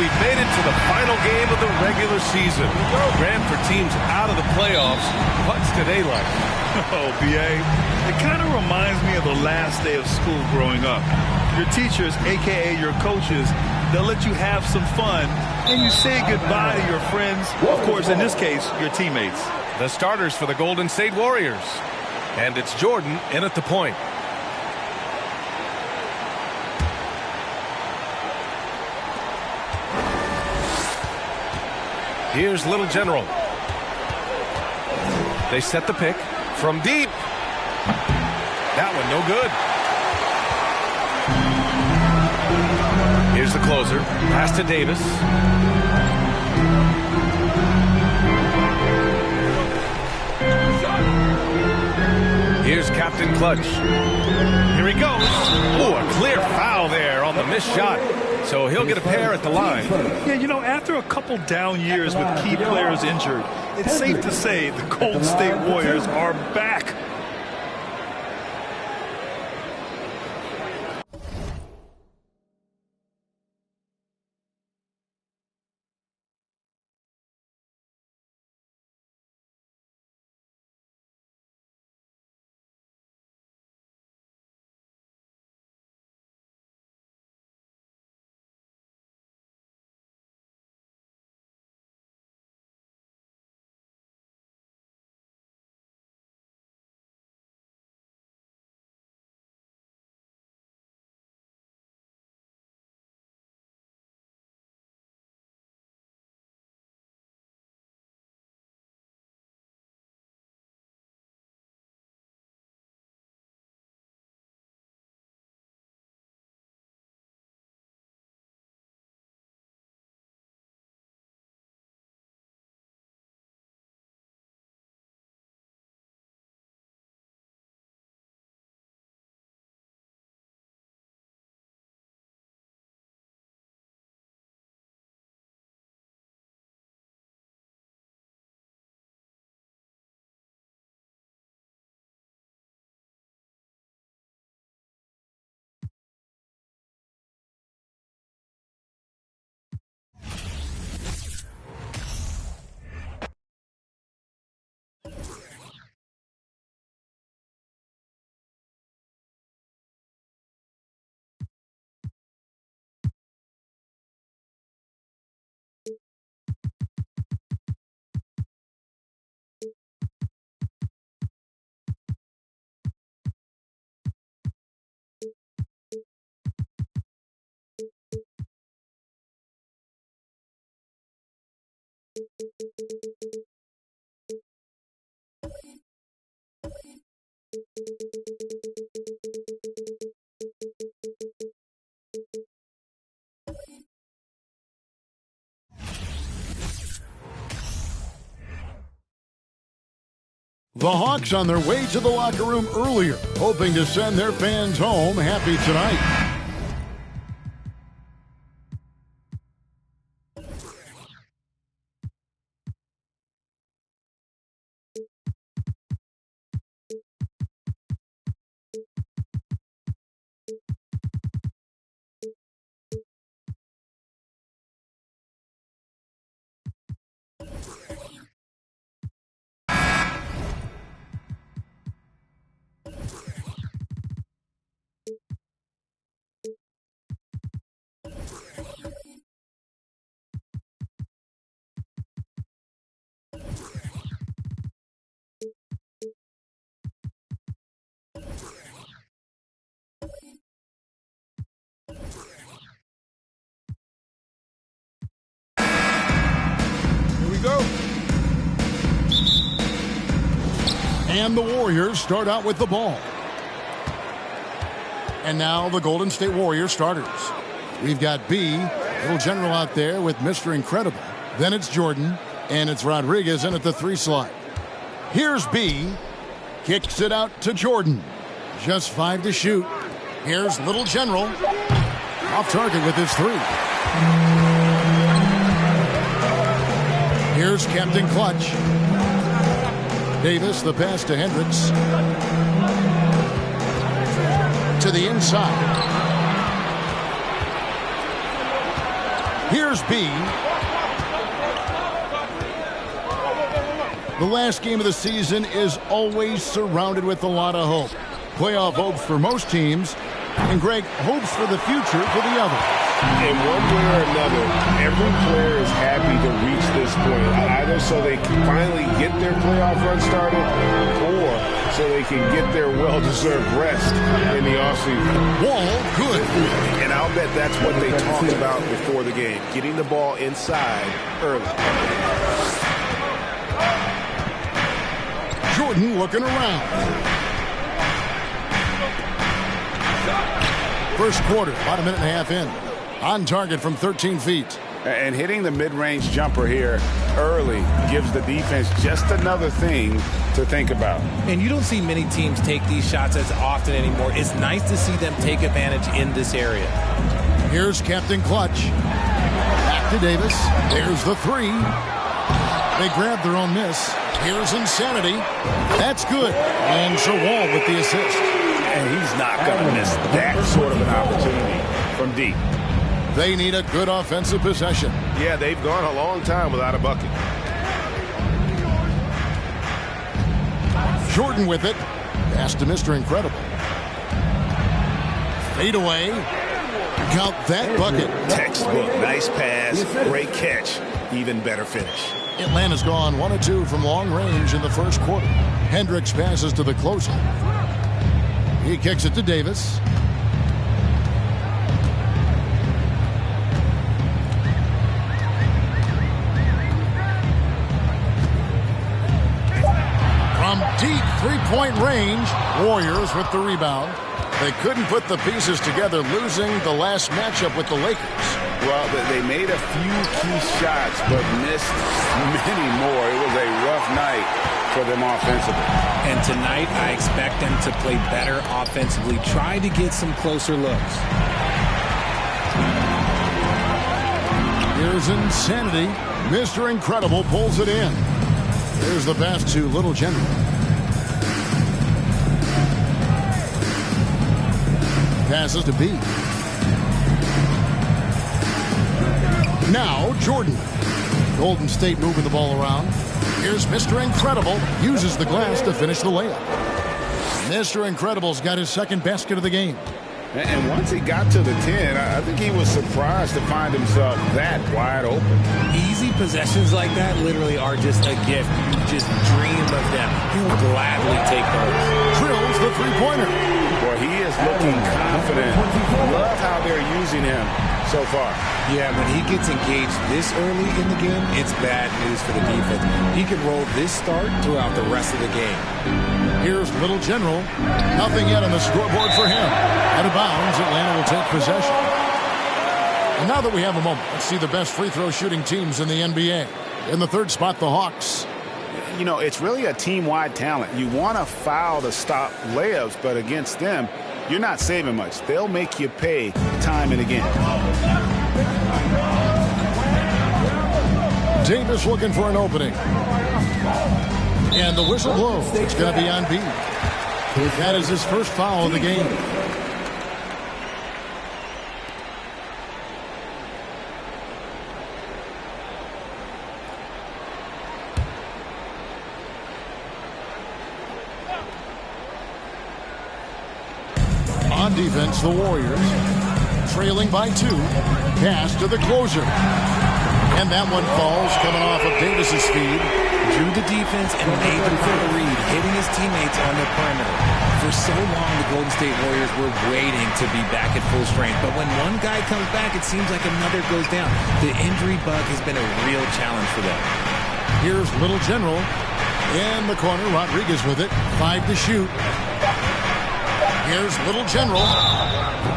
We've made it to the final game of the regular season. Ran for teams out of the playoffs. What's today like? Oh, B.A., it kind of reminds me of the last day of school growing up. Your teachers, a.k.a. your coaches, they'll let you have some fun, and you say goodbye to your friends, of course, in this case, your teammates. The starters for the Golden State Warriors. And it's Jordan in at the point. Here's Little General. They set the pick from deep. That one no good. Here's the closer. Pass to Davis. Here's Captain Clutch. Here he goes. Oh, a clear foul there on the missed shot. So he'll get a pair at the line. Yeah, you know, after a couple down years with key players injured, it's safe to say the Golden State Warriors are back. The Hawks on their way to the locker room earlier, hoping to send their fans home happy tonight. And the Warriors start out with the ball. And now the Golden State Warriors starters. We've got B, little general out there with Mr. Incredible. Then it's Jordan, and it's Rodriguez in at the 3 slot. Here's B, kicks it out to Jordan. Just 5 to shoot. Here's little general, off target with his 3. Here's Captain Clutch. Davis, the pass to Hendricks. To the inside. Here's B. The last game of the season is always surrounded with a lot of hope. Playoff hopes for most teams, and Greg, hopes for the future for the others. In one way or another, every player is happy to reach this point, either so they can finally get their playoff run started or so they can get their well-deserved rest in the offseason. Wall, good. And I'll bet that's what they talked about before the game, getting the ball inside early. Jordan looking around. First quarter, about a minute and a half in. On target from 13 feet. And hitting the mid-range jumper here early gives the defense just another thing to think about. And you don't see many teams take these shots as often anymore. It's nice to see them take advantage in this area. Here's Captain Clutch. Back to Davis. There's the 3. They grab their own miss. Here's Insanity. That's good. And so Wall with the assist. And he's not going to miss that sort of an opportunity from deep. They need a good offensive possession. Yeah, they've gone a long time without a bucket. Jordan with it. Pass to Mr. Incredible. Fade away. Count that bucket. Textbook. Nice pass. Great catch. Even better finish. Atlanta's gone 1 of 2 from long range in the first quarter. Hendricks passes to the closer. He kicks it to Davis. From deep three-point range, Warriors with the rebound. They couldn't put the pieces together, losing the last matchup with the Lakers. Well, they made a few key shots, but missed many more. It was a rough night for them offensively. And tonight, I expect them to play better offensively. Try to get some closer looks. Here's Insanity. Mr. Incredible pulls it in. Here's the pass to Little General. Passes to B. Now Jordan. Golden State moving the ball around. Here's Mr. Incredible. Uses the glass to finish the layup. Mr. Incredible's got his second basket of the game. And once he got to the 10, I think he was surprised to find himself that wide open. Easy possessions like that literally are just a gift. You just dream of them. He will gladly take those. Drills the three-pointer. Boy, he is looking confident. Love how they're using him so far. Yeah, when he gets engaged this early in the game, it's bad news for the defense. He can roll this start throughout the rest of the game. Here's Little General. Nothing yet on the scoreboard for him. Out of bounds, Atlanta will take possession. And now that we have a moment, let's see the best free throw shooting teams in the NBA. In the third spot, the Hawks. You know, it's really a team-wide talent. You want to foul to stop layups, but against them, you're not saving much. They'll make you pay time and again. Davis looking for an opening. And the whistle blows. It's going to be on B. That is his first foul of the game. On defense, the Warriors trailing by 2. Pass to the closer. And that one falls, coming off of Davis's speed. Drew the defense and made the quick read, hitting his teammates on the perimeter. For so long, the Golden State Warriors were waiting to be back at full strength. But when one guy comes back, it seems like another goes down. The injury bug has been a real challenge for them. Here's Little General. In the corner, Rodriguez with it. 5 to shoot. Here's Little General.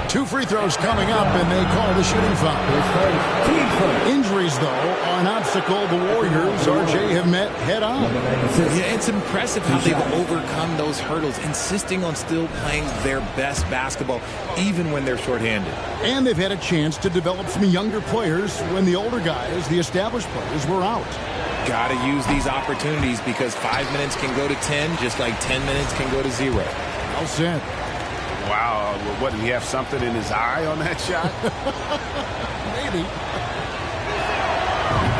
2 free throws coming up, and they call the shooting foul. Injuries, though, are an obstacle the Warriors, RJ, have met head-on. Yeah, it's impressive how they've overcome those hurdles, insisting on still playing their best basketball, even when they're shorthanded. And they've had a chance to develop some younger players when the older guys, the established players, were out. Got to use these opportunities because 5 minutes can go to 10, just like 10 minutes can go to 0. Well said. Wow, what, did he have something in his eye on that shot? Maybe.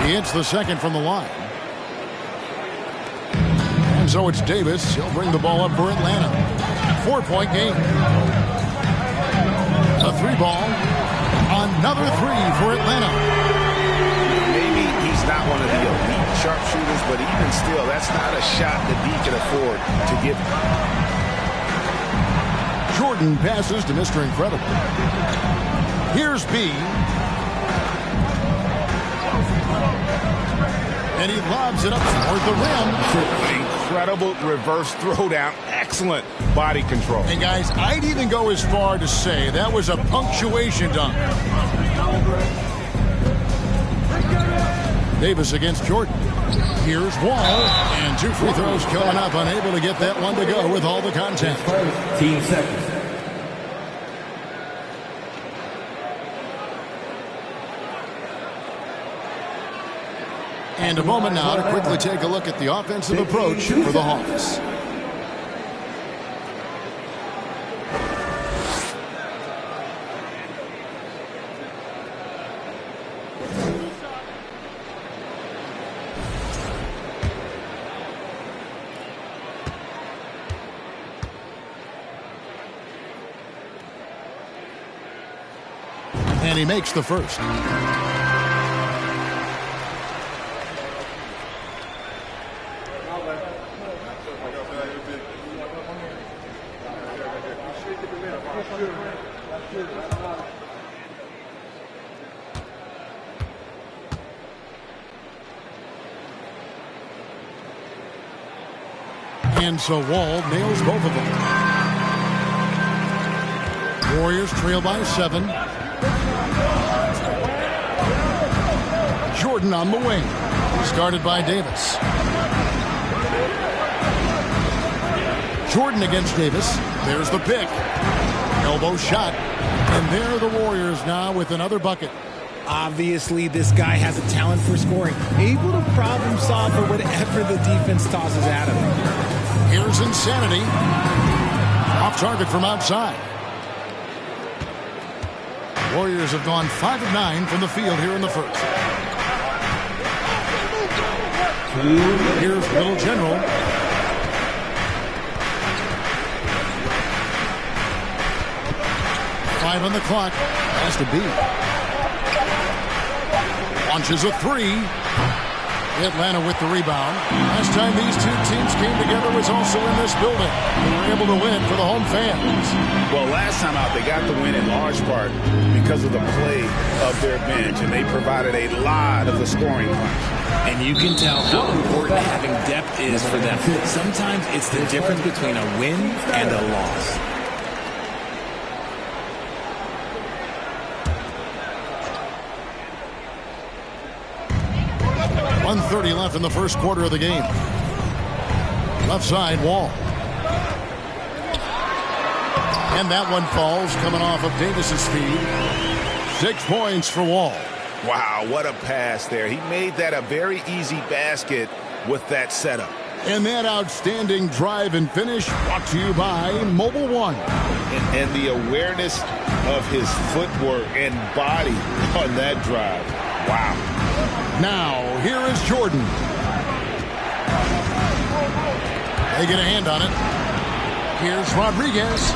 He hits the second from the line. And so it's Davis. He'll bring the ball up for Atlanta. 4-point game. A 3-ball. Another 3 for Atlanta. Maybe he's not one of the elite sharpshooters, but even still, that's not a shot that he can afford to give. Jordan passes to Mr. Incredible. Here's B. And he lobs it up toward the rim. Incredible reverse throwdown. Excellent body control. And guys, I'd even go as far to say that was a punctuation dunk. Davis against Jordan. Here's Wall. And 2 free throws coming up. Unable to get that one to go with all the contact. 15 seconds. And a moment now to quickly take a look at the offensive approach for the Hawks. And he makes the first. And so Wall nails both of them. Warriors trail by 7. Jordan on the wing. Started by Davis. Jordan against Davis. There's the pick. Elbow shot. And there are the Warriors now with another bucket. Obviously, this guy has a talent for scoring, able to problem solve for whatever the defense tosses at him. Here's Insanity. Off target from outside. Warriors have gone 5 of 9 from the field here in the first. Here's Little General. Five on the clock. Has to be. Launches a 3. Atlanta with the rebound. Last time these two teams came together was also in this building. They were able to win for the home fans. Well, last time out, they got the win in large part because of the play of their bench, and they provided a lot of the scoring punch. And you can tell how important having depth is for them. Sometimes it's the difference between a win and a loss. .130 left in the first quarter of the game. Left side, Wall. And that one falls, coming off of Davis's speed. 6 points for Wall. Wow, what a pass there. He made that a very easy basket with that setup. And that outstanding drive and finish brought to you by Mobile One. And the awareness of his footwork and body on that drive. Wow. Now, here is Jordan. They get a hand on it. Here's Rodriguez.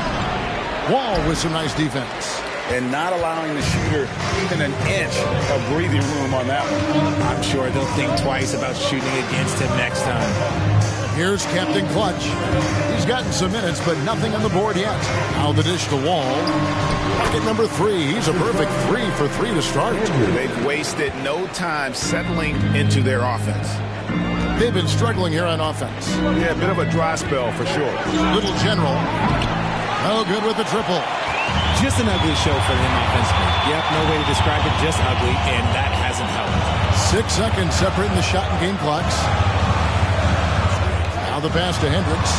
Wall with some nice defense. And not allowing the shooter even an inch of breathing room on that one. I'm sure they'll think twice about shooting against him next time. Here's Captain Clutch. He's gotten some minutes, but nothing on the board yet. Now the dish to Wall. Bucket number 3. He's a perfect 3 for 3 to start. They've wasted no time settling into their offense. They've been struggling here on offense. Yeah, a bit of a dry spell for sure. Little General. No good with the triple. Just an ugly show for him offensively. Yep, no way to describe it, just ugly, and that hasn't helped. 6 seconds separating the shot and game clocks. Now the pass to Hendricks.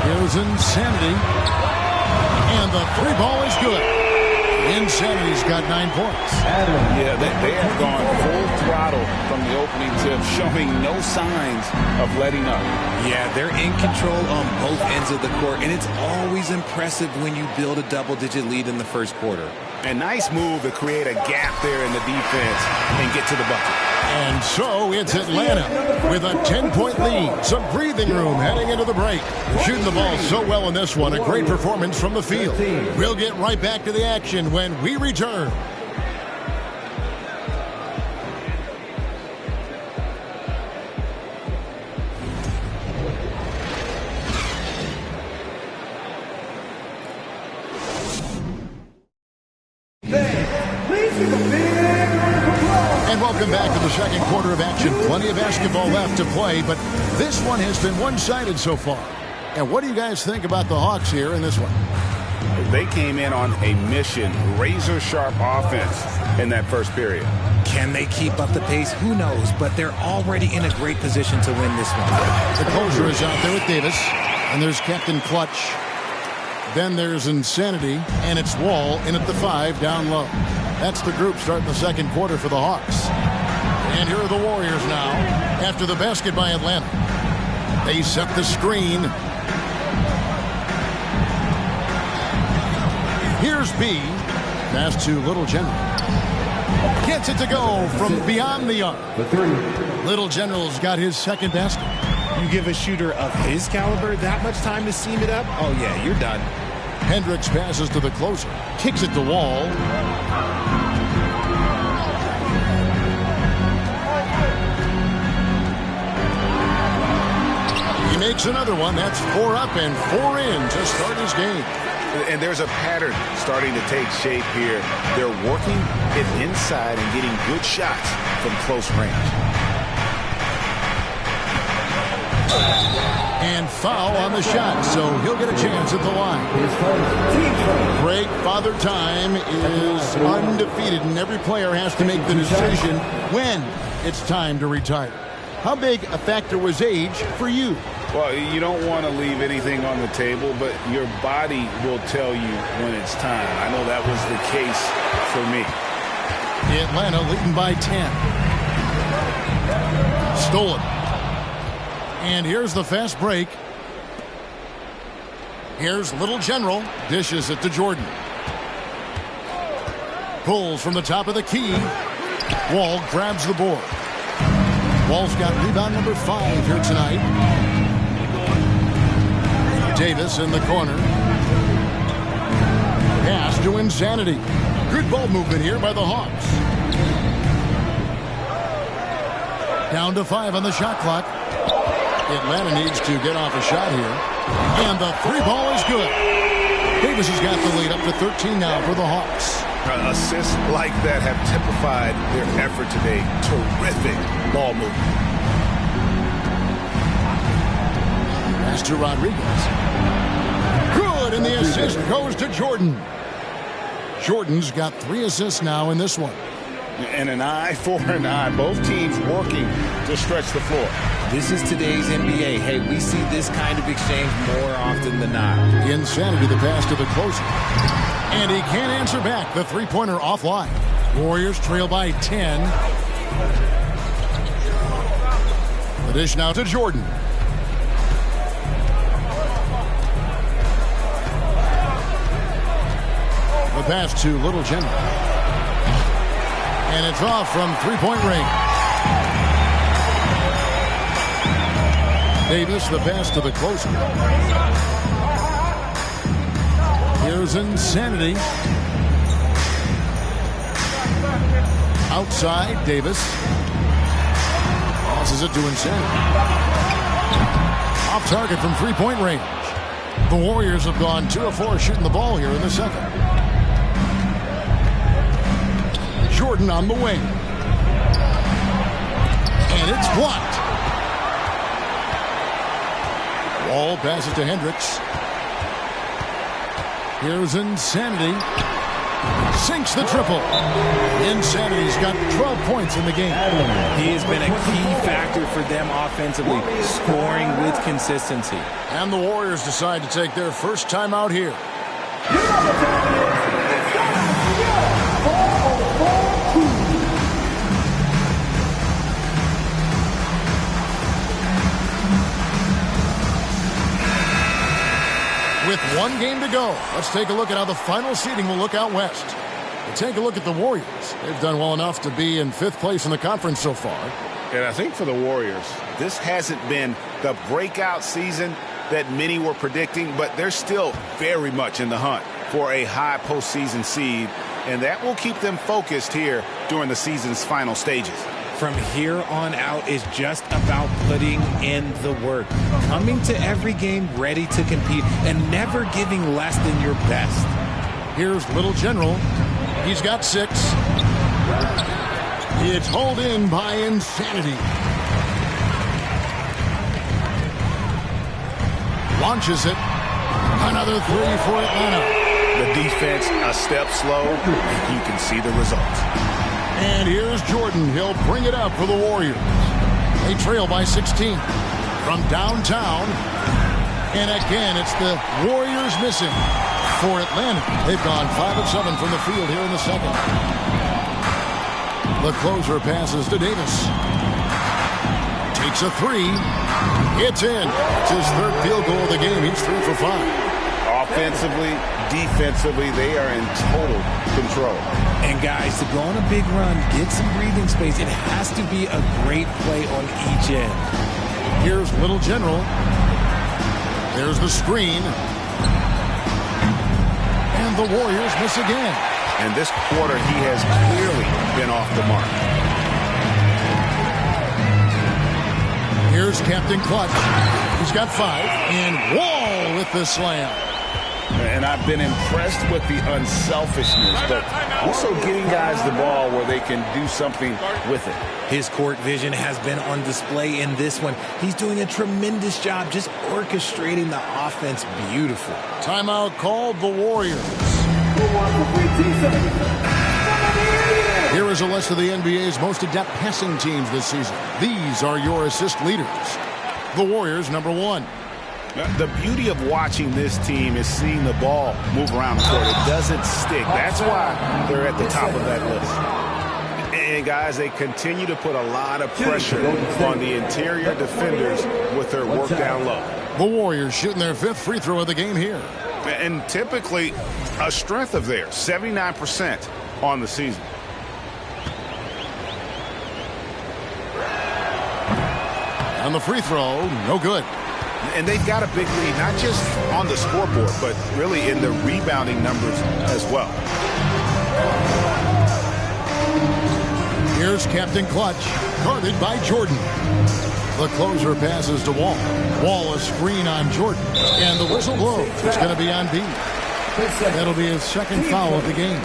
Here's Insanity. And the three ball is good. Insanity's got 9 points. Yeah, they have gone full throttle from the opening tip, showing no signs of letting up. Yeah, they're in control on both ends of the court, and it's always impressive when you build a double-digit lead in the first quarter. A nice move to create a gap there in the defense and get to the bucket. And so it's Atlanta with a 10-point lead. Some breathing room heading into the break. Shooting the ball so well in this one. A great performance from the field. We'll get right back to the action when we return. And welcome back to the second quarter of action. Plenty of basketball left to play, but this one has been one-sided so far. And what do you guys think about the Hawks here in this one? They came in on a mission, razor-sharp offense in that first period. Can they keep up the pace? Who knows, but they're already in a great position to win this one. The closer is out there with Davis, and there's Captain Clutch. Then there's Insanity, and it's Wall in at the 5 down low. That's the group starting the second quarter for the Hawks. And here are the Warriors now after the basket by Atlanta. They set the screen. Here's B. Pass to Little General. Gets it to go from beyond the arc. Little General's got his second basket. You give a shooter of his caliber that much time to seam it up? Oh, yeah, you're done. Hendricks passes to the closer. Kicks it to Wall. He makes another one. That's 4 up and 4 in to start his game. And there's a pattern starting to take shape here. They're working it inside and getting good shots from close range. And foul on the shot, so he'll get a chance at the line. Great Father Time is undefeated, and every player has to make the decision when it's time to retire. How big a factor was age for you? Well, you don't want to leave anything on the table, but your body will tell you when it's time. I know that was the case for me. Atlanta leading by 10. Stolen. And here's the fast break. Here's Little General. Dishes it to Jordan. Pulls from the top of the key. Wall grabs the board. Wall's got rebound number 5 here tonight. Davis in the corner. Pass to Insanity. Good ball movement here by the Hawks. Down to 5 on the shot clock. Atlanta needs to get off a shot here. And the 3 ball is good. Davis has got the lead up to 13 now for the Hawks. Assists like that have typified their effort today. Terrific ball movement. Pass to Rodriguez. Good, and the assist goes to Jordan. Jordan's got 3 assists now in this one. And an eye for an eye. Both teams working to stretch the floor. This is today's NBA. Hey, we see this kind of exchange more often than not. Insanity, the pass to the closer. And he can't answer back. The three-pointer offline. Warriors trail by 10. The dish now to Jordan. The pass to Little General. And it's off from three-point range. Davis, the pass to the closer. Here's Insanity. Outside, Davis. Passes it to Insanity. Off target from three-point range. The Warriors have gone 2 of 4 shooting the ball here in the second. Jordan on the wing. And it's blocked. Wall passes to Hendricks. Here's Insanity. Sinks the triple. Insanity's got 12 points in the game. He has been a key factor for them offensively, scoring with consistency. And the Warriors decide to take their first time out here. With one game to go, let's take a look at how the final seeding will look out west. We'll take a look at the Warriors. They've done well enough to be in 5th place in the conference so far. And I think for the Warriors, this hasn't been the breakout season that many were predicting, but they're still very much in the hunt for a high postseason seed, and that will keep them focused here during the season's final stages. From here on out is just about putting in the work, coming to every game ready to compete, and never giving less than your best. Here's Little General. He's got 6. It's hauled in by Insanity. Launches it. Another 3 for Atlanta. The defense a step slow, and you can see the results. And here's Jordan. He'll bring it up for the Warriors. They trail by 16 from downtown. And again, it's the Warriors missing for Atlanta. They've gone 5 of 7 from the field here in the second. The closer passes to Davis. Takes a 3. It's in. It's his 3rd field goal of the game. He's 3 for 5. Offensively, defensively, they are in total control. And guys, to go on a big run, get some breathing space, it has to be a great play on each end. Here's Little General. There's the screen. And the Warriors miss again. And this quarter, he has clearly been off the mark. Here's Captain Clutch. He's got 5. And Wall with the slam. And I've been impressed with the unselfishness, but also getting guys the ball where they can do something with it. His court vision has been on display in this one. He's doing a tremendous job just orchestrating the offense beautiful. Timeout called the Warriors. Here is a list of the NBA's most adept passing teams this season. These are your assist leaders. The Warriors, number 1. The beauty of watching this team is seeing the ball move around the court. It doesn't stick. That's why they're at the top of that list. And, guys, they continue to put a lot of pressure on the interior defenders with their work down low. The Warriors shooting their 5th free throw of the game here. And typically a strength of theirs, 79% on the season. And the free throw, no good. And they've got a big lead, not just on the scoreboard, but really in the rebounding numbers as well. Here's Captain Clutch, guarded by Jordan. The closer passes to Wall. Wall a screen on Jordan. And the whistle blows. It's going to be on B. That'll be his 2nd foul of the game.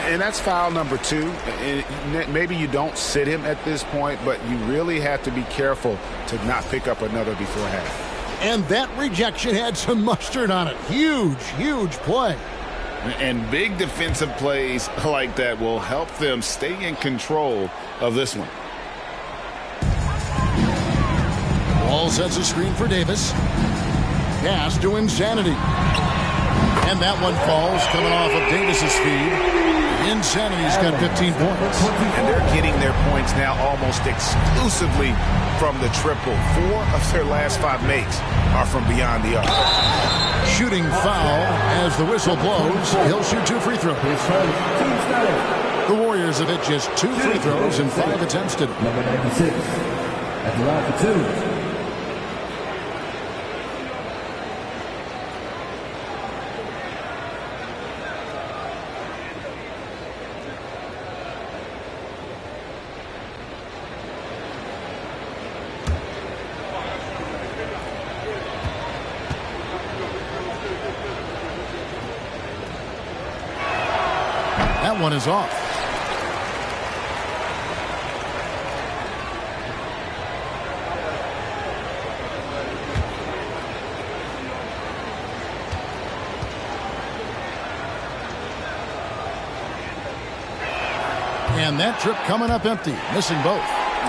And that's foul number 2. And maybe you don't sit him at this point, but you really have to be careful to not pick up another before half. And that rejection had some mustard on it. Huge, huge play. And big defensive plays like that will help them stay in control of this one. Wall sets a screen for Davis. Pass to Insanity. And that one falls coming off of Davis's feed. Insanity's got 15 points. And they're getting their points now almost exclusively from the triple. 4 of their last 5 makes are from beyond the arc. Shooting foul as the whistle blows. He'll shoot 2 free throws. The Warriors have hit just 2 free throws in 5 attempts today. Number 96 at the line for 2. One is off. And that trip coming up empty, missing both.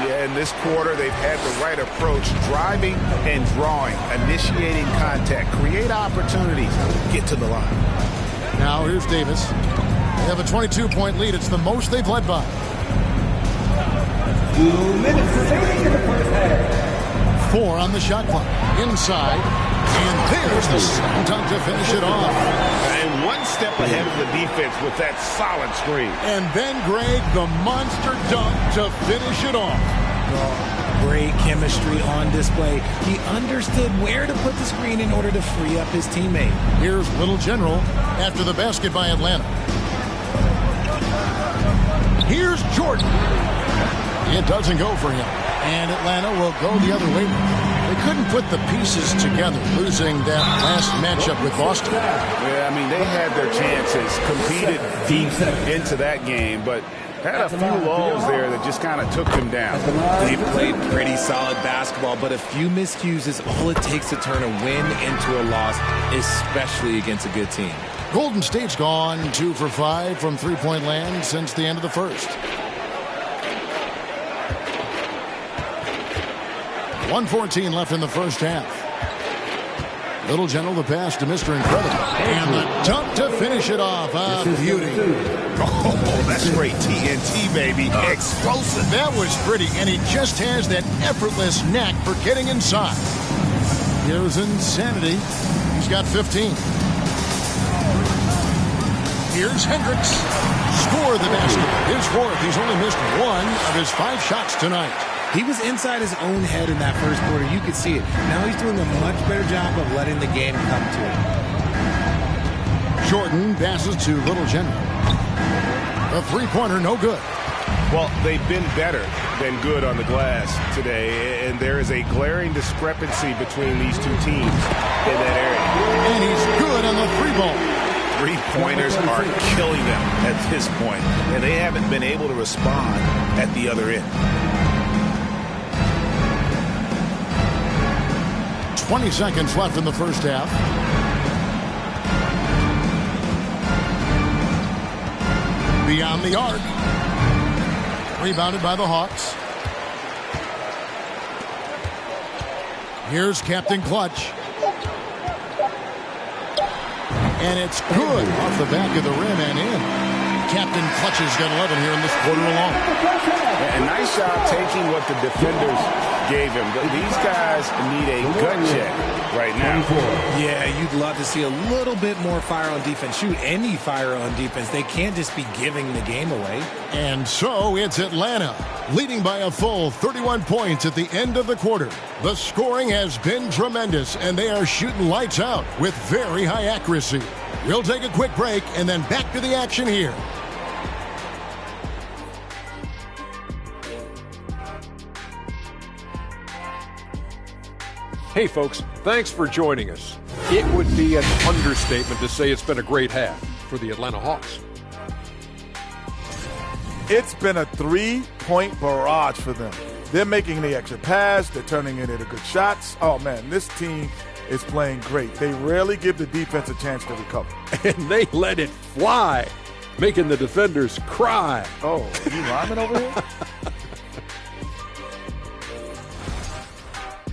Yeah, in this quarter, they've had the right approach, driving and drawing, initiating contact, create opportunities, get to the line. Now here's Davis. They have a 22-point lead. It's the most they've led by. 2 minutes remaining in the first half. 4 on the shot clock. Inside. And there's the slam dunk to finish it off. And one step ahead of the defense with that solid screen. And then, Greg, the monster dunk to finish it off. Great chemistry on display. He understood where to put the screen in order to free up his teammate. Here's Little General after the basket by Atlanta. Here's Jordan. It doesn't go for him. And Atlanta will go the other way. They couldn't put the pieces together, losing that last matchup with Boston. Yeah, I mean, they had their chances, competed deep into that game, but had a few lulls there that just kind of took them down. They played pretty solid basketball, but a few miscues is all it takes to turn a win into a loss, especially against a good team. Golden State's gone 2 for 5 from three-point land since the end of the first. 1:14 left in the first half. Little General, the pass to Mr. Incredible. And the dunk to finish it off. Beauty. Oh, that's great TNT, baby. Explosive. That was pretty, and he just has that effortless knack for getting inside. Here's Insanity. He's got 15. Here's Hendricks. Score the basket. His fourth. He's only missed 1 of his 5 shots tonight. He was inside his own head in that first quarter. You could see it. Now he's doing a much better job of letting the game come to him. Jordan passes to Little General. A three-pointer, no good. Well, they've been better than good on the glass today, and there is a glaring discrepancy between these two teams in that area. And he's good on the 3-ball. Three-pointers are killing them at this point, and they haven't been able to respond at the other end. 20 seconds left in the first half. Beyond the arc. Rebounded by the Hawks. Here's Captain Clutch. And it's good off the back of the rim and in. Captain Clutch has got 11 here in this quarter alone. And nice job taking what the defenders gave him. These guys need a gut check right now. Yeah, you'd love to see a little bit more fire on defense. Shoot, any fire on defense. They can't just be giving the game away. And so it's Atlanta, leading by a full 31 points at the end of the quarter. The scoring has been tremendous, and they are shooting lights out with very high accuracy. We'll take a quick break and then back to the action here. Hey folks, thanks for joining us. It would be an understatement to say it's been a great half for the Atlanta Hawks. It's been a 3-point barrage for them. They're making the extra pass. They're turning it into good shots. Oh, man, this team is playing great. They rarely give the defense a chance to recover. And they let it fly, making the defenders cry. Oh, you rhyming over here?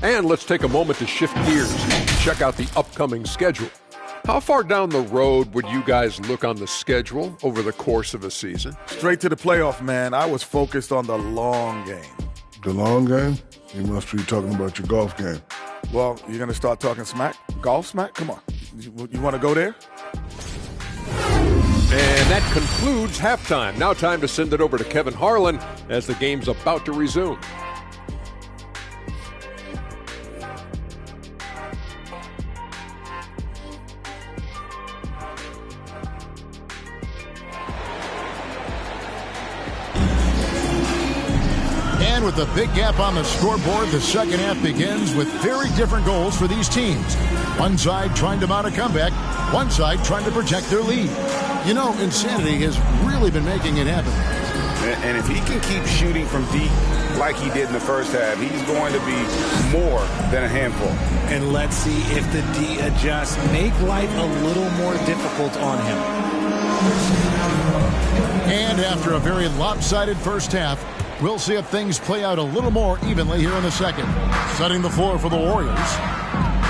And let's take a moment to shift gears and check out the upcoming schedule. How far down the road would you guys look on the schedule over the course of a season? Straight to the playoff, man. I was focused on the long game. The long game? You must be talking about your golf game. Well, you're going to start talking smack? Golf smack? Come on. You want to go there? And that concludes halftime. Now time to send it over to Kevin Harlan as the game's about to resume. And with a big gap on the scoreboard, the second half begins with very different goals for these teams. One side trying to mount a comeback, one side trying to protect their lead. You know, Insanity has really been making it happen. And if he can keep shooting from deep like he did in the first half, he's going to be more than a handful. And let's see if the D adjusts, make life a little more difficult on him. And after a very lopsided first half, we'll see if things play out a little more evenly here in the second. Setting the floor for the Warriors,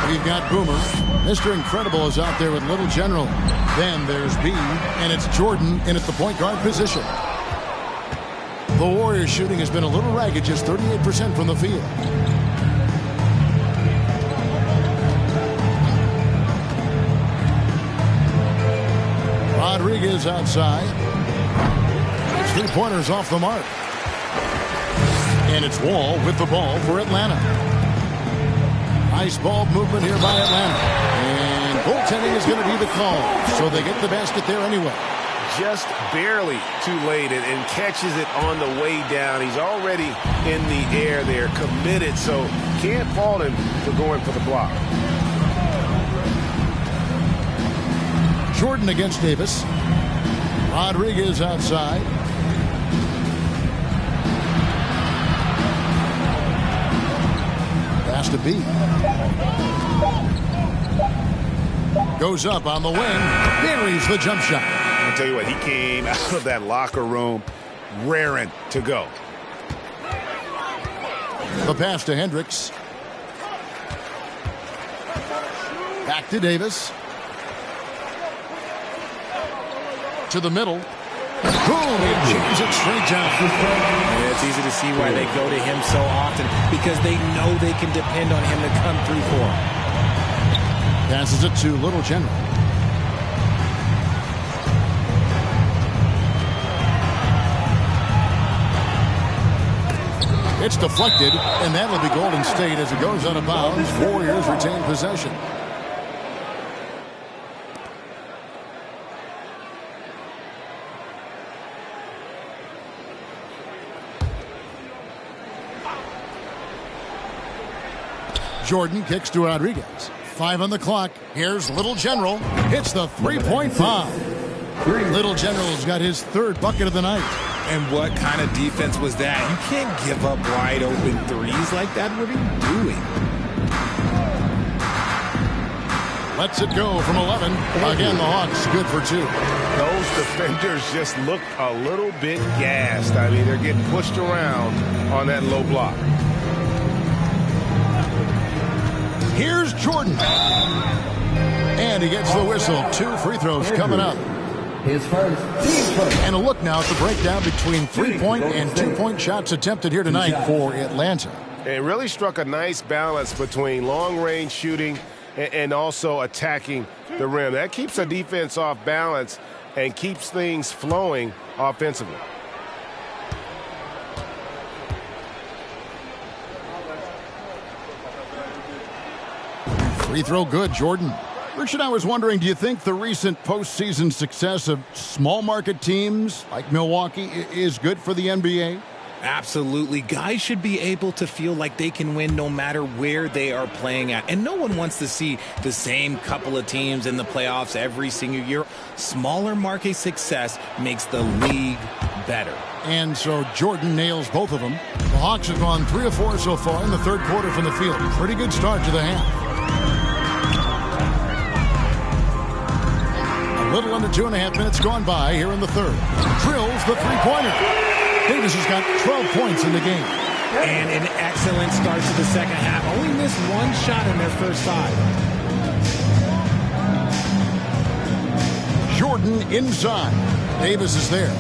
we've got Boomer. Mr. Incredible is out there with Little General. Then there's B, and it's Jordan in at the point guard position. The Warriors shooting has been a little ragged, just 38% from the field. Rodriguez outside. His three-pointers off the mark. And it's Wall with the ball for Atlanta. Nice ball movement here by Atlanta. And goaltending is going to be the call. So they get the basket there anyway. Just barely too late and catches it on the way down. He's already in the air there, committed, so can't fault him for going for the block. Jordan against Davis. Rodriguez outside. Pass to B. Goes up on the wing. Buries the jump shot. I'll tell you what, he came out of that locker room raring to go. The pass to Hendricks. Back to Davis. To the middle. Boom! It jams it straight down. Yeah, it's easy to see why they go to him so often, because they know they can depend on him to come through for them. Passes it to Little General. It's deflected, and that'll be Golden State as it goes out of bounds. Warriors retain possession. Jordan kicks to Rodriguez. 5 on the clock. Here's Little General. Hits the three-point bomb. Little General's got his third bucket of the night. And what kind of defense was that? You can't give up wide open threes like that. What are you doing? Lets it go from 11. Again, the Hawks good for 2. Those defenders just look a little bit gassed. I mean, they're getting pushed around on that low block. Here's Jordan. And he gets the whistle. 2 free throws coming up. His first team first. And a look now at the breakdown between 3-point and 2-point shots attempted here tonight for Atlanta. It really struck a nice balance between long-range shooting and also attacking the rim. That keeps the defense off balance and keeps things flowing offensively. Free throw good, Jordan. Richard, I was wondering, do you think the recent postseason success of small market teams like Milwaukee is good for the NBA? Absolutely. Guys should be able to feel like they can win no matter where they are playing at. And no one wants to see the same couple of teams in the playoffs every single year. Smaller market success makes the league better. And so Jordan nails both of them. The Hawks have gone 3 of 4 so far in the third quarter from the field. Pretty good start to the half. A little under 2.5 minutes gone by here in the third. Drills the three-pointer. Davis has got 12 points in the game. And an excellent start to the second half. Only missed one shot in their first 5. Jordan inside. Davis is there.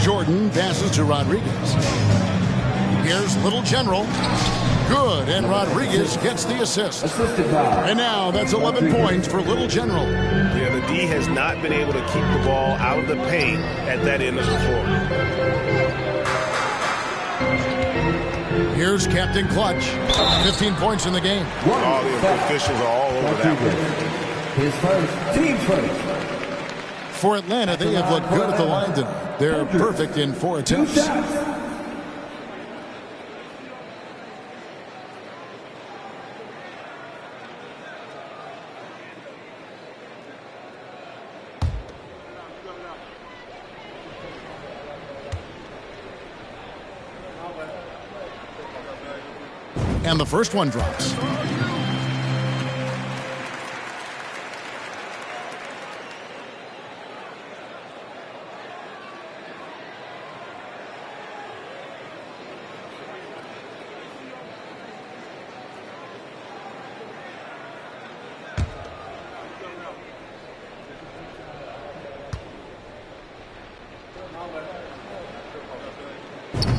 Jordan passes to Rodriguez. Here's Little General. Good, and Rodriguez gets the assist. And now that's 11 points for Little General. Yeah, the D has not been able to keep the ball out of the paint at that end of the floor. Here's Captain Clutch. 15 points in the game. All the officials are all over that one. His first team first. For Atlanta, they have looked good at the line tonight. They're perfect in 4 attempts. And the first one drops.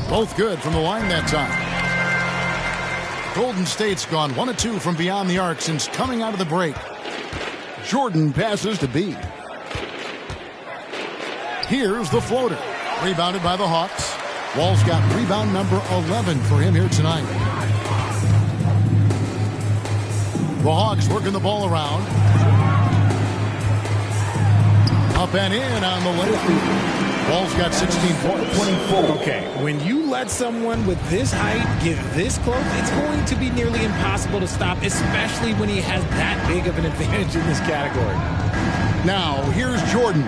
Both good from the line that time. Golden State's gone 1 of 2 from beyond the arc since coming out of the break. Jordan passes to B. Here's the floater. Rebounded by the Hawks. Wall's got rebound number 11 for him here tonight. The Hawks working the ball around. Up and in on the layup. Wall's got 16 points. 24. Okay, when you let someone with this height get this close, it's going to be nearly impossible to stop, especially when he has that big of an advantage in this category. Now, here's Jordan.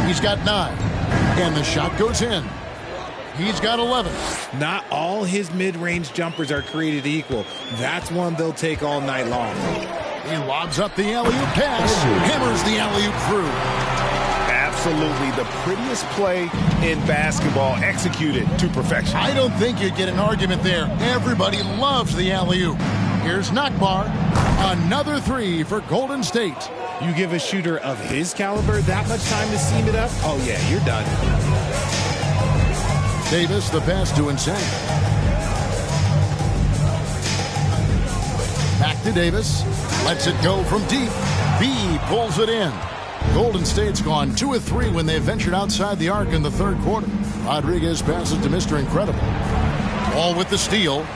He's got 9. And the shot goes in. He's got 11. Not all his mid-range jumpers are created equal. That's one they'll take all night long. He lobs up the alley-oop pass. Hammers the alley-oop through. Absolutely the prettiest play in basketball, executed to perfection. I don't think you'd get an argument there. Everybody loves the alley-oop. Here's Nakbar. Another 3 for Golden State. You give a shooter of his caliber that much time to seam it up, oh yeah, you're done. Davis, the pass to Insane. Back to Davis. Lets it go from deep. B pulls it in. Golden State's gone 2 of 3 when they ventured outside the arc in the third quarter. Rodriguez passes to Mr. Incredible. All with the steal.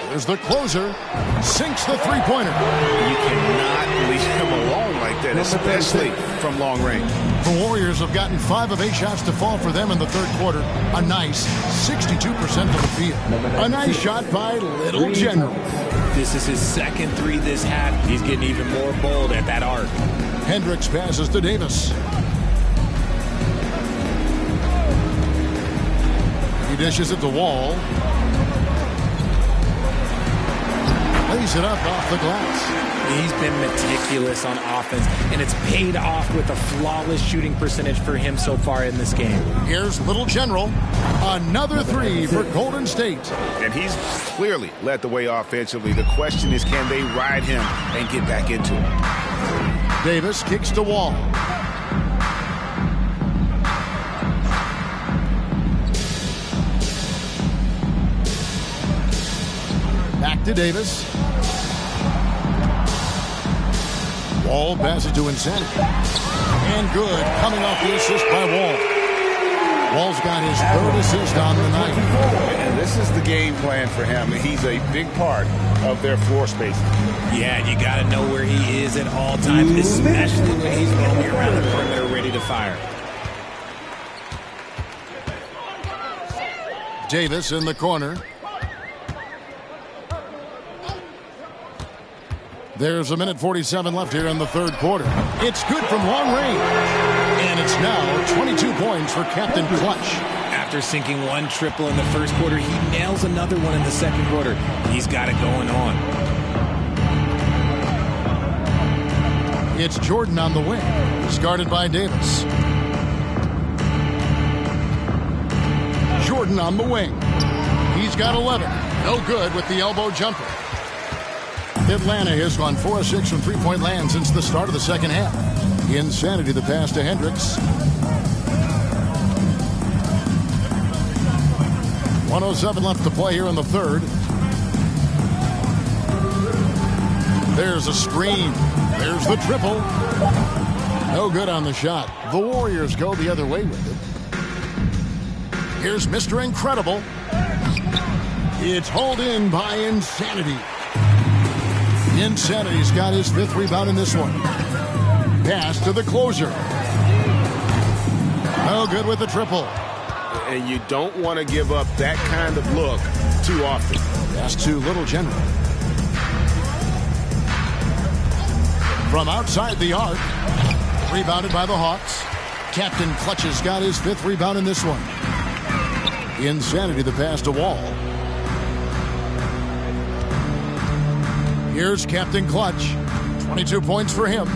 There's the closer. Sinks the three-pointer. You cannot leave him alone like that, especially from long range. The Warriors have gotten 5 of 8 shots to fall for them in the third quarter. A nice 62% of the field. A nice shot by Little General. This is his second 3 this half. He's getting even more bold at that arc. Hendricks passes to Davis. He dishes it to Wall. Lays it up off the glass. He's been meticulous on offense, and it's paid off with a flawless shooting percentage for him so far in this game. Here's Little General. Another 3 for Golden State. And he's clearly led the way offensively. The question is, can they ride him and get back into it? Davis kicks to Wall. Back to Davis. Wall passes to Insanity. And good, coming off the assist by Wall. Wall's got his 3rd assist on the night. And this is the game plan for him. He's a big part of their floor space. Yeah, you got to know where he is at all times, especially when he's roaming around the perimeter ready to fire. Davis in the corner. There's 1:47 left here in the third quarter. It's good from long range. And it's now 22 points for Captain Clutch. After sinking 1 triple in the first quarter, he nails another one in the second quarter. He's got it going on. It's Jordan on the wing. He's guarded by Davis. Jordan on the wing. He's got 11. No good with the elbow jumper. Atlanta has gone 4 of 6 from three-point land since the start of the second half. Insanity the pass to Hendricks. 1:07 left to play here in the third. There's a screen. There's the triple. No good on the shot. The Warriors go the other way with it. Here's Mr. Incredible. It's hauled in by Insanity. Insanity's got his 5th rebound in this one. Pass to the closer. No good with the triple. And you don't want to give up that kind of look too often. Pass to Little General. From outside the arc. Rebounded by the Hawks. Captain Clutch has got his 5th rebound in this one. Insanity the pass to Wall. Here's Captain Clutch. 22 points for him.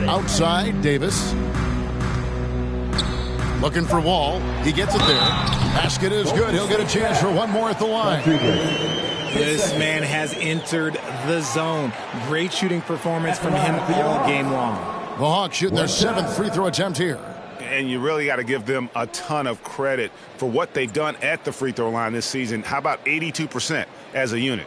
Outside, Davis. Looking for Wall. He gets it there. Basket is good. He'll get a chance for one more at the line. This man has entered the zone. Great shooting performance from him all game long. The Hawks shooting their 7th free throw attempt here. And you really got to give them a ton of credit for what they've done at the free throw line this season. How about 82% as a unit?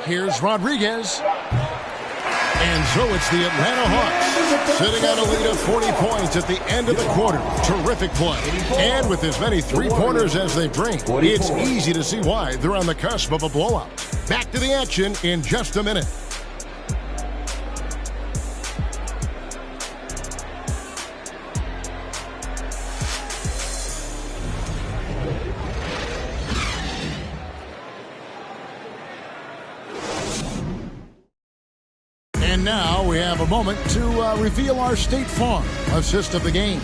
Here's Rodriguez. And so it's the Atlanta Hawks sitting on a lead of 40 points at the end of the quarter. Terrific play. And with as many three-pointers as they bring, it's easy to see why they're on the cusp of a blowout. Back to the action in just a minute. And now we have a moment to reveal our State Farm assist of the game.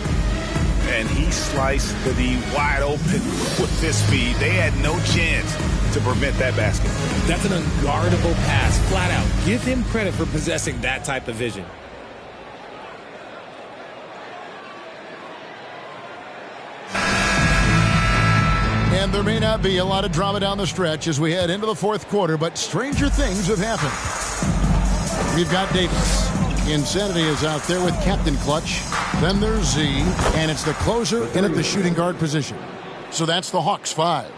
And he sliced the D wide open with this speed. They had no chance to prevent that basket. That's an unguardable pass, flat out. Give him credit for possessing that type of vision. And there may not be a lot of drama down the stretch as we head into the fourth quarter, but stranger things have happened. We've got Davis. Insanity is out there with Captain Clutch. Then there's Z, and it's the closer in at the shooting guard position. So that's the Hawks 5.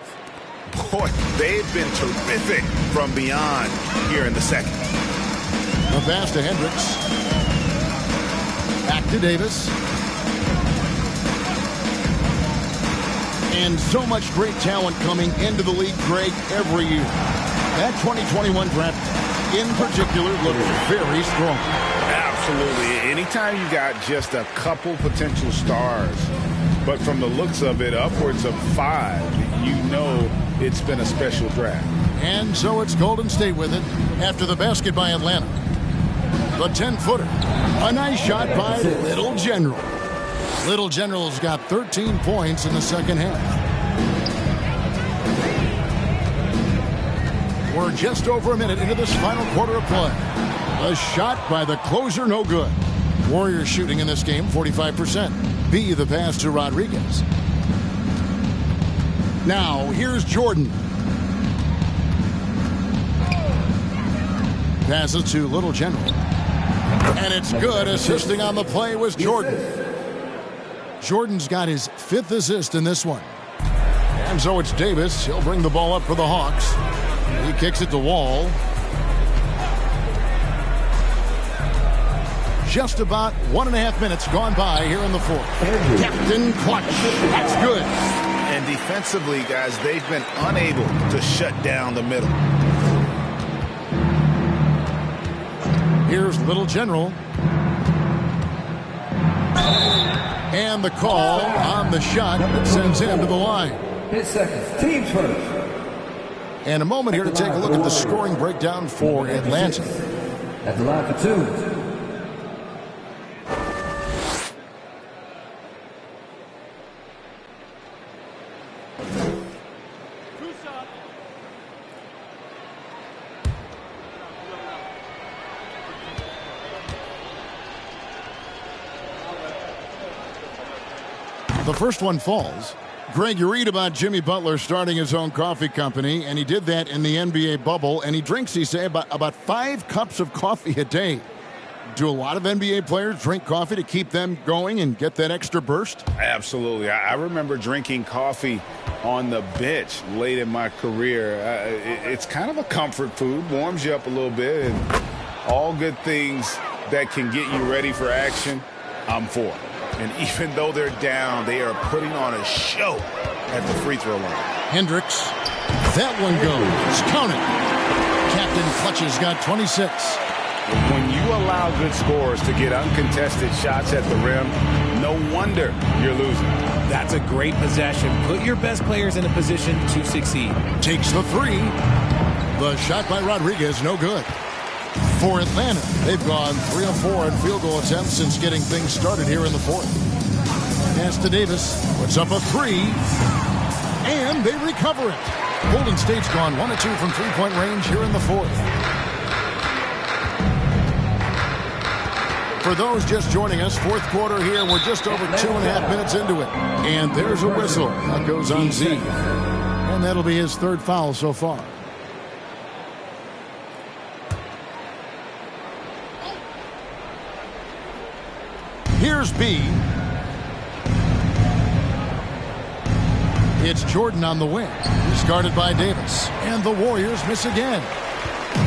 Boy, they've been terrific from beyond here in the second. The pass to Hendricks. Back to Davis. And so much great talent coming into the league, Greg, every year. That 2021 draft in particular looks very strong. Absolutely. Anytime you got just a couple potential stars, but from the looks of it, upwards of 5, you know it's been a special draft. And so it's Golden State with it after the basket by Atlanta. The 10-footer. A nice shot by Little General. Little General's got 13 points in the second half. We're just over a minute into this final quarter of play. A shot by the closer, no good. Warriors shooting in this game, 45%. B, the pass to Rodriguez. Now, here's Jordan. Passes to Little General. And it's good. Assisting on the play was Jordan. Jordan's got his 5th assist in this one. And so it's Davis. He'll bring the ball up for the Hawks. He kicks it to Wall. Just about 1.5 minutes gone by here in the fourth. Captain Clutch. That's good. And defensively, guys, they've been unable to shut down the middle. Here's Little General. And the call on the shot that sends him to the line. 10 seconds. Teams first. And a moment here to take a look at the scoring breakdown for Atlanta. At the line for 2. The first one falls. Greg, you read about Jimmy Butler starting his own coffee company, and he did that in the NBA bubble, and he drinks, he say, about 5 cups of coffee a day. Do a lot of NBA players drink coffee to keep them going and get that extra burst? Absolutely. I remember drinking coffee on the bench late in my career. It's kind of a comfort food, warms you up a little bit, and all good things that can get you ready for action, I'm for. And even though they're down, they are putting on a show at the free throw line. Hendricks. That one goes. Count it. Captain Clutch has got 26. When you allow good scorers to get uncontested shots at the rim, no wonder you're losing. That's a great possession. Put your best players in a position to succeed. Takes the 3. The shot by Rodriguez, no good. For Atlanta, they've gone 3 of 4 in field goal attempts since getting things started here in the fourth. Pass to Davis. Puts up a three. And they recover it. Golden State's gone 1 of 2 from three-point range here in the fourth. For those just joining us, fourth quarter here. We're just over 2.5 minutes into it. And there's a whistle. That goes on Z. And that'll be his third foul so far. Here's B. It's Jordan on the wing. He's guarded by Davis. And the Warriors miss again.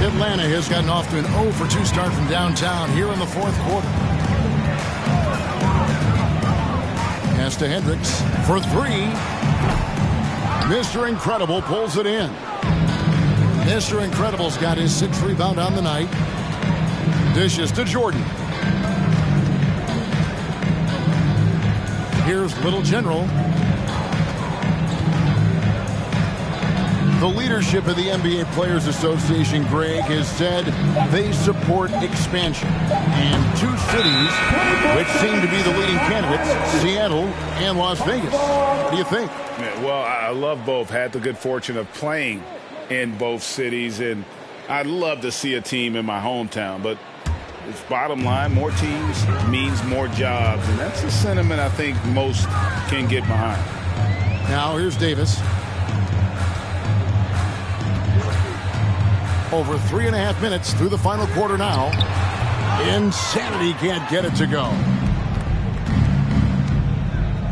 Atlanta has gotten off to an 0 for 2 start from downtown here in the fourth quarter. Pass to Hendricks for three. Mr. Incredible pulls it in. Mr. Incredible's got his 6th rebound on the night. Dishes to Jordan. Here's Little General. The leadership of the NBA Players Association, Greg, has said they support expansion. And 2 cities which seem to be the leading candidates, Seattle and Las Vegas. What do you think? Yeah, well, I love both. Had the good fortune of playing in both cities, and I'd love to see a team in my hometown. But it's bottom line, more teams means more jobs, and that's the sentiment I think most can get behind. Now here's Davis. Over 3.5 minutes through the final quarter now. Insanity can't get it to go.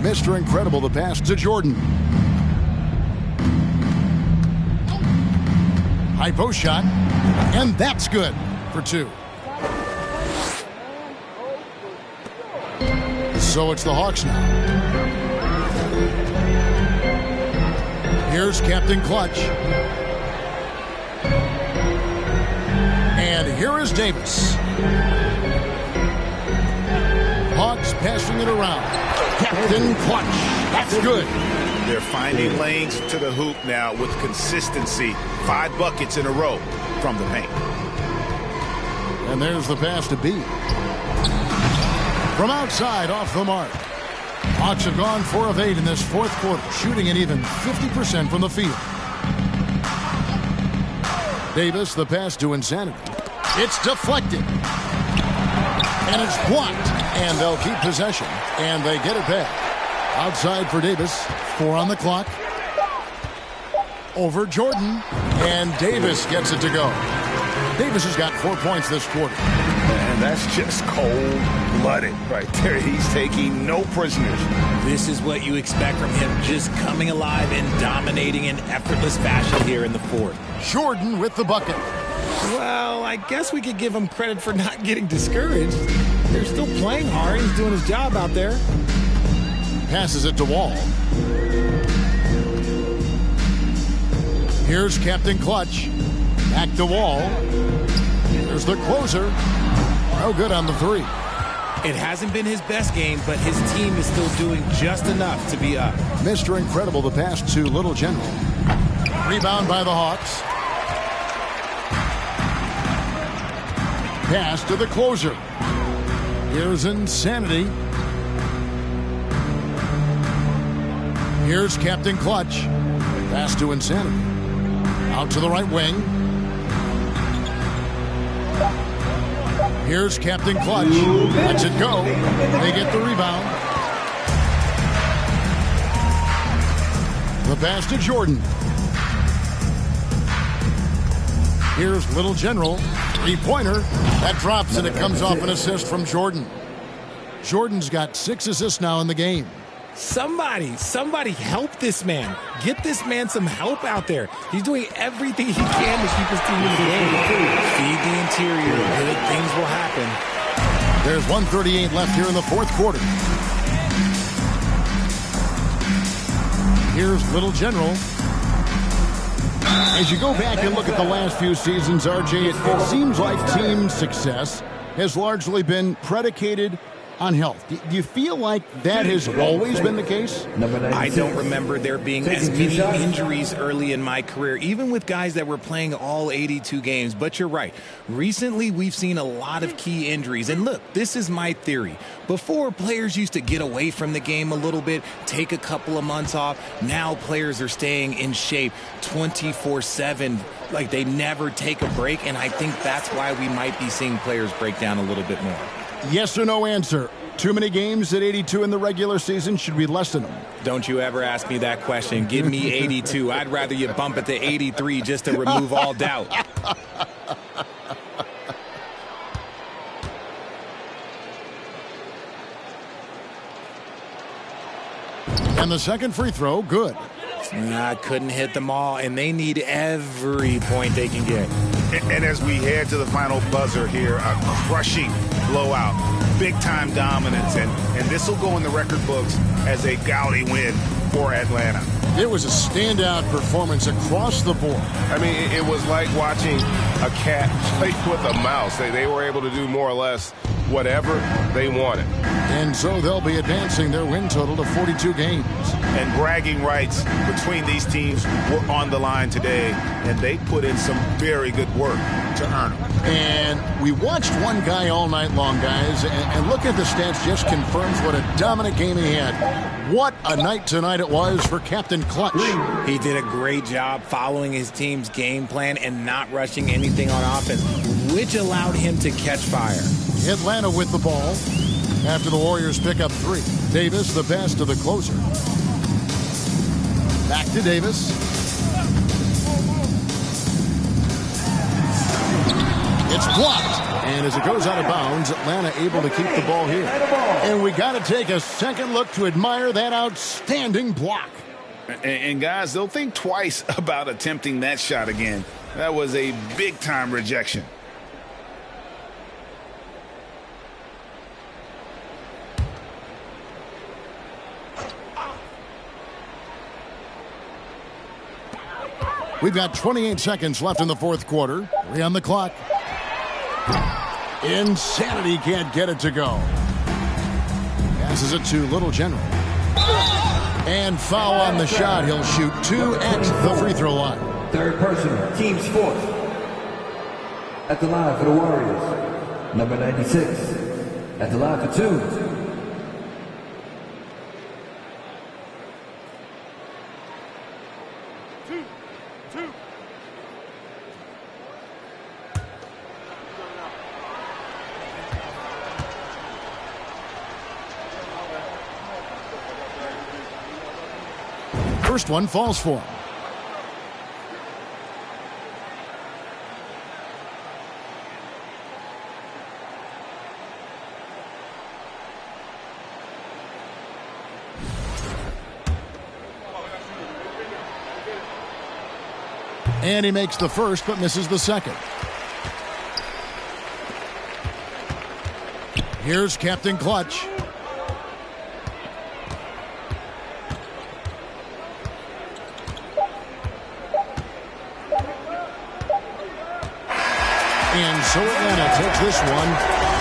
Mr. Incredible, the pass to Jordan. High post shot. And that's good for 2. So it's the Hawks now. Here's Captain Clutch. And here is Davis. Hawks passing it around. Captain Clutch. That's good. They're finding lanes to the hoop now with consistency. 5 buckets in a row from the paint. And there's the pass to B. From outside, off the mark. Hawks have gone 4 of 8 in this fourth quarter, shooting an even 50% from the field. Davis, the pass to Insanity. It's deflected. And it's blocked. And they'll keep possession. And they get it back. Outside for Davis. 4 on the clock. Over Jordan. And Davis gets it to go. Davis has got 4 points this quarter. And that's just cold-blooded right there. He's taking no prisoners. This is what you expect from him, just coming alive and dominating in effortless fashion here in the fourth. Jordan with the bucket. Well, I guess we could give him credit for not getting discouraged. They're still playing hard. He's doing his job out there. Passes it to Wall. Here's Captain Clutch. Back to Wall. There's the closer. No good on the 3. It hasn't been his best game, but his team is still doing just enough to be up. Mr. Incredible, the pass to Little General. Rebound by the Hawks. Pass to the closer. Here's Insanity. Here's Captain Clutch. Pass to Insanity. Out to the right wing. Here's Captain Clutch. Lets it go. They get the rebound. The pass to Jordan. Here's Little General. 3-pointer. That drops and it comes off an assist from Jordan. Jordan's got 6 assists now in the game. Somebody help this man. Get this man some help out there. He's doing everything he can to keep his team in the game. Feed the interior. Good things will happen. There's 1:38 left here in the fourth quarter. Here's Little General. As you go back and look at the last few seasons, RJ, it seems like team success has largely been predicated on health. Do you feel like that has always been the case? I don't remember there being as many injuries early in my career, even with guys that were playing all 82 games. But you're right. Recently, we've seen a lot of key injuries. And look, this is my theory. Before, players used to get away from the game a little bit, take a couple of months off. Now players are staying in shape 24/7, like they never take a break. And I think that's why we might be seeing players break down a little bit more. Yes or no answer. Too many games at 82 in the regular season? Should we lessen them? Don't you ever ask me that question. Give me 82. I'd rather you bump it to 83 just to remove all doubt. And the second free throw, good. Couldn't hit them all, and they need every point they can get. And as we head to the final buzzer here, a crushing blowout, big-time dominance, and this will go in the record books as a gaudy win for Atlanta. It was a standout performance across the board. I mean, it was like watching a cat play with a mouse. They were able to do more or less whatever they wanted. And so they'll be advancing their win total to 42 games. And bragging rights between these teams were on the line today, and they put in some very good work to earn them. And we watched one guy all night long, guys, and look at the stats, just confirms what a dominant game he had. What a night tonight it was for Captain Clutch. He did a great job following his team's game plan and not rushing anything on offense, which allowed him to catch fire. Atlanta with the ball after the Warriors pick up 3. Davis, the best of the closer. Back to Davis. It's blocked. And as it goes out of bounds, Atlanta able to keep the ball here. And we got to take a second look to admire that outstanding block. And guys, they'll think twice about attempting that shot again. That was a big-time rejection. We've got 28 seconds left in the fourth quarter. 3 on the clock. Insanity can't get it to go. Passes it to Little General. And foul on the shot. He'll shoot 2 at the free throw line. Third personal, team's fourth. At the line for the Warriors, number 96. At the line for 2. First one falls for him. And he makes the first, but misses the second. Here's Captain Clutch. And so Atlanta takes this one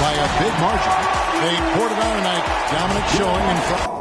by a big margin. They poured it on tonight. Dominant showing in front.